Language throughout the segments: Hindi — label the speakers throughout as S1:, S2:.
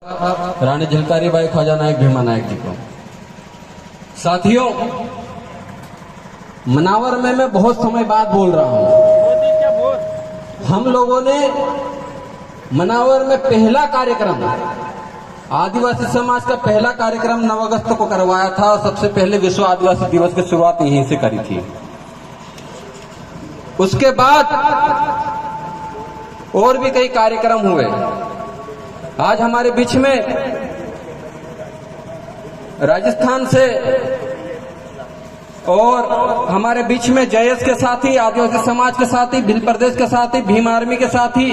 S1: रानी झलकारी बाई ख्वाजा नायक भीमा नायक जी को। साथियों, मनावर में मैं बहुत समय बाद बोल रहा हूं। हम लोगों ने मनावर में पहला कार्यक्रम, आदिवासी समाज का पहला कार्यक्रम 9 अगस्त को करवाया था और सबसे पहले विश्व आदिवासी दिवस की शुरुआत यहीं से करी थी। उसके बाद और भी कई कार्यक्रम हुए। आज हमारे बीच में राजस्थान से और हमारे बीच में जयस के साथी, आदिवासी समाज के साथी, भिल प्रदेश के साथी, भीम आर्मी के साथी,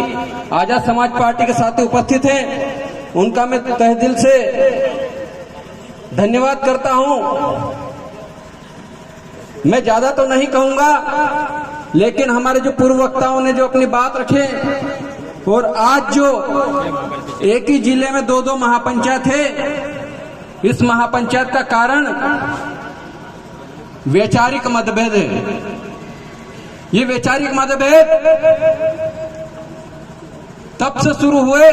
S1: आजाद समाज पार्टी के साथी उपस्थित हैं। उनका मैं तहे दिल से धन्यवाद करता हूं। मैं ज्यादा तो नहीं कहूंगा, लेकिन हमारे जो पूर्व वक्ताओं ने जो अपनी बात रखे, और आज जो एक ही जिले में 2-2 महापंचायत है, इस महापंचायत का कारण वैचारिक मतभेद है। ये वैचारिक मतभेद तब से शुरू हुए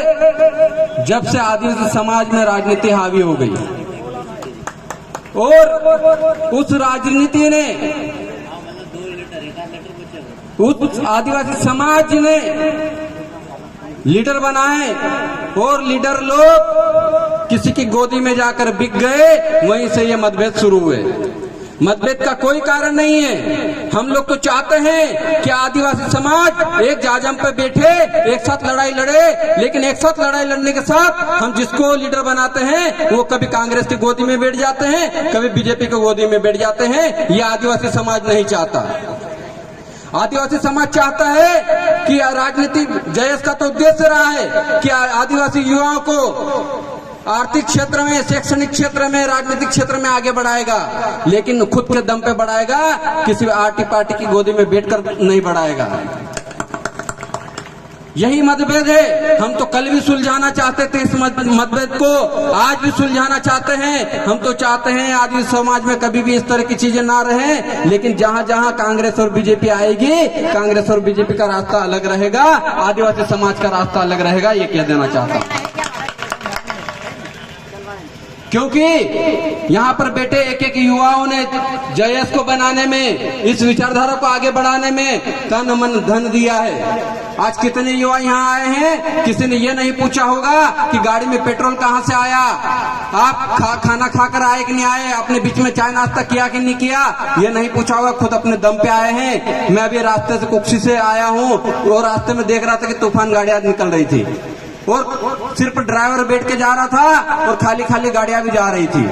S1: जब से आदिवासी समाज में राजनीति हावी हो गई, और उस राजनीति ने, उस आदिवासी समाज ने लीडर बनाए, और लीडर लोग किसी की गोदी में जाकर बिक गए। वहीं से ये मतभेद शुरू हुए। मतभेद का कोई कारण नहीं है। हम लोग तो चाहते हैं कि आदिवासी समाज एक जाजम पे बैठे, एक साथ लड़ाई लड़े, लेकिन एक साथ लड़ाई लड़ने के साथ हम जिसको लीडर बनाते हैं वो कभी कांग्रेस की गोदी में बैठ जाते हैं, कभी बीजेपी की गोदी में बैठ जाते हैं। ये आदिवासी समाज नहीं चाहता। आदिवासी समाज चाहता है कि राजनीति, जयस का तो उद्देश्य रहा है कि आदिवासी युवाओं को आर्थिक क्षेत्र में, शैक्षणिक क्षेत्र में, राजनीतिक क्षेत्र में आगे बढ़ाएगा, लेकिन खुद के दम पे बढ़ाएगा, किसी आरटी पार्टी की गोदी में बैठकर नहीं बढ़ाएगा। यही मतभेद है। हम तो कल भी सुलझाना चाहते थे इस मतभेद को, आज भी सुलझाना चाहते हैं। हम तो चाहते हैं आदिवासी समाज में कभी भी इस तरह की चीजें ना रहे, लेकिन जहां जहां कांग्रेस और बीजेपी आएगी, कांग्रेस और बीजेपी का रास्ता अलग रहेगा, आदिवासी समाज का रास्ता अलग रहेगा, ये कह देना चाहता हूं। क्योंकि यहाँ पर बैठे एक एक युवाओं ने जयस को बनाने में, इस विचारधारा को आगे बढ़ाने में तन मन धन दिया है। आज कितने युवा यहाँ आए हैं, किसी ने ये नहीं पूछा होगा कि गाड़ी में पेट्रोल कहाँ से आया, आप खाना खाकर आए कि नहीं आए, अपने बीच में चाय नाश्ता किया कि नहीं किया, ये नहीं पूछा होगा। खुद अपने दम पे आए हैं। मैं अभी रास्ते से कुक्सी से आया हूँ, और रास्ते में देख रहा था कि तूफान गाड़ियां निकल रही थी, और सिर्फ ड्राइवर बैठ के जा रहा था, और खाली खाली गाड़ियां भी जा रही थी।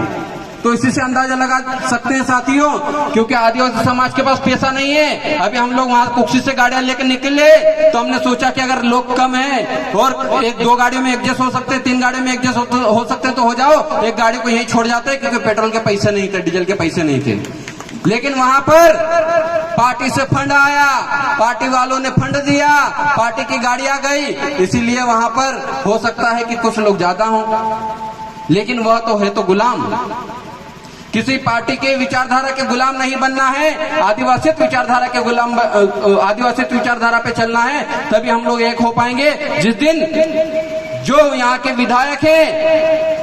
S1: तो इसी से अंदाजा लगा सकते हैं साथियों, क्योंकि आदिवासी समाज के पास पैसा नहीं है। अभी हम लोग वहां कुक्सी से गाड़ियां लेकर निकले, तो हमने सोचा कि अगर लोग कम हैं और 1-2 गाड़ियों में एडजस्ट हो सकते हैं, 3 गाड़ियों में एडजस्ट हो सकते हैं, तो हो जाओ, एक गाड़ी को यहीं छोड़ जाते हैं, क्योंकि पेट्रोल के पैसे नहीं थे, डीजल के पैसे नहीं थे। लेकिन वहां पर पार्टी से फंड आया, पार्टी वालों ने फंड दिया, पार्टी की गाड़ी आ गई, इसीलिए वहां पर हो सकता है कि कुछ लोग ज्यादा हों, लेकिन वह तो है तो गुलाम। किसी पार्टी के विचारधारा के गुलाम नहीं बनना है, आदिवासी विचारधारा के गुलाम, आदिवासी विचारधारा पे चलना है, तभी हम लोग एक हो पाएंगे। जिस दिन जो यहाँ के विधायक हैं,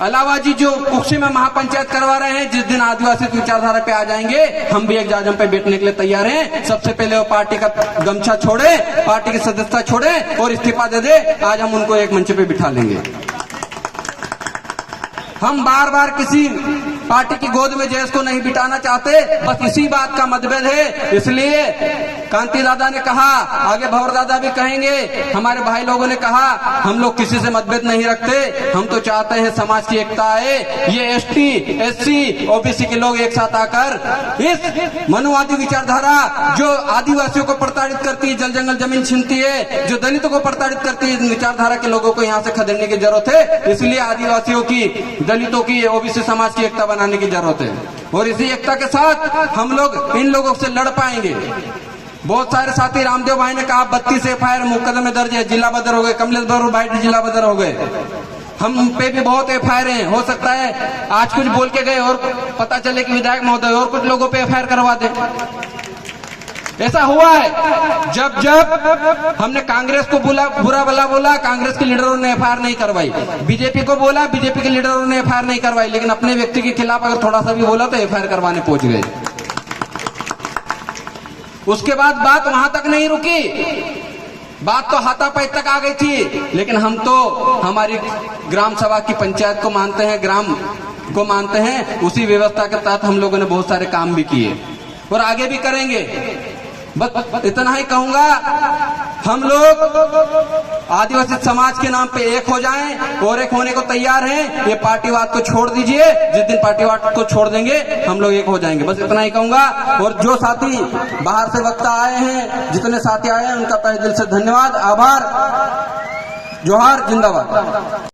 S1: अलावा जी जो कुक्सी में महापंचायत करवा रहे हैं, जिस दिन आदिवासी विचारधारा पे आ जाएंगे, हम भी एक जाजम पे बैठने के लिए तैयार हैं। सबसे पहले वो पार्टी का गमछा छोड़े, पार्टी की सदस्यता छोड़े और इस्तीफा दे दे। आज हम उनको एक मंच पे बिठा लेंगे। हम बार बार किसी पार्टी की गोद में जयस को नहीं बिठाना चाहते, बस इसी बात का मतभेद है। इसलिए कांति दादा ने कहा, आगे भवर दादा भी कहेंगे, हमारे भाई लोगों ने कहा, हम लोग किसी से मतभेद नहीं रखते। हम तो चाहते हैं समाज की एकता आए। ये एसटी, एससी, ओबीसी के लोग एक साथ आकर इस मनुवादी विचारधारा जो आदिवासियों को प्रताड़ित करती है, जल जंगल जमीन छीनती है, जो दलितों को प्रताड़ित करती है, विचारधारा के लोगों को यहाँ से खदेड़ने की जरूरत है। इसलिए आदिवासियों की, दलितों की, ओबीसी समाज की एकता बनाने की जरूरत है, और इसी एकता के साथ हम लोग इन लोगों से लड़ पाएंगे। बहुत सारे साथी, रामदेव भाई ने कहा 32 FIR मुकदमे दर्ज है, जिला बदर हो गए, कमलेश भाई जिला बदर हो गए। हम पे भी बहुत FIR हैं। हो सकता है आज कुछ बोल के गए और पता चले कि विधायक महोदय और कुछ लोगों पे FIR करवा दे। ऐसा हुआ है जब जब हमने कांग्रेस को बुरा भला बोला, कांग्रेस के लीडरों ने एफआईआर नहीं करवाई, बीजेपी को बोला, बीजेपी के लीडरों ने एफआईआर नहीं करवाई, लेकिन अपने व्यक्ति के खिलाफ अगर थोड़ा सा भी बोला तो एफआईआर करवाने पहुंच गए। उसके बाद बात वहां तक नहीं रुकी, बात तो हाथापाई तक आ गई थी। लेकिन हम तो हमारी ग्राम सभा की पंचायत को मानते हैं, ग्राम को मानते हैं, उसी व्यवस्था के तहत हम लोगों ने बहुत सारे काम भी किए और आगे भी करेंगे। बस इतना ही कहूंगा, हम लोग आदिवासी समाज के नाम पे एक हो जाएं और एक होने को तैयार हैं। ये पार्टीवाद को छोड़ दीजिए, जिस दिन पार्टीवाद को छोड़ देंगे हम लोग एक हो जाएंगे। बस इतना ही कहूंगा। और जो साथी बाहर से वक्ता आए हैं, जितने साथी आए हैं, उनका तहे दिल से धन्यवाद, आभार, जोहार, जिंदाबाद।